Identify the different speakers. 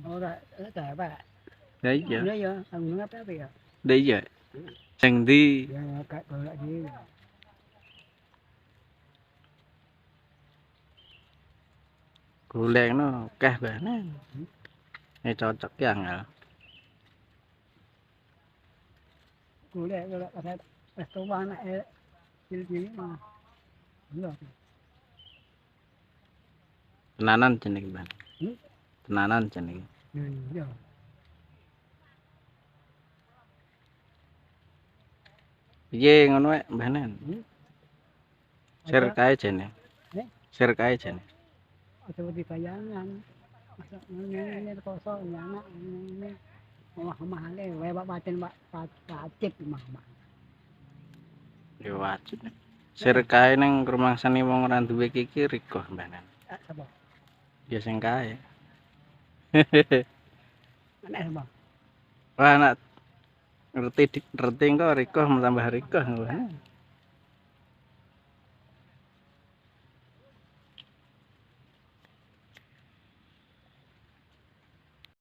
Speaker 1: Ora ta ba.
Speaker 2: Đấy giờ.
Speaker 1: Nữa yo, ang ngap ta ya.
Speaker 2: Đấy giờ. Chẳng đi.
Speaker 1: Ya ka ko la di.
Speaker 2: Guleng nó kah banget. Ini cocok yang ya.
Speaker 1: Guleng kalau kata restoran cilik-cilik mah. Iya.
Speaker 2: Tenanan jenis bang.
Speaker 1: Hmm?
Speaker 2: Tenanan jenis.
Speaker 1: Iya.
Speaker 2: Iya ngono wae banan. Sir kae jenis.
Speaker 1: Eh?
Speaker 2: Sir kae jenis.
Speaker 1: Atau di kayangan. Masa ini kosong anak ini. Mahal le, wae baten pacet mah.
Speaker 2: Ya wajib. Sir kae nang rumangsane wong ora duwe iki riko banan.
Speaker 1: Sapa?
Speaker 2: Ya sing kae.
Speaker 1: Anak sapa?
Speaker 2: Wah anak ngerti engko riko tambah riko.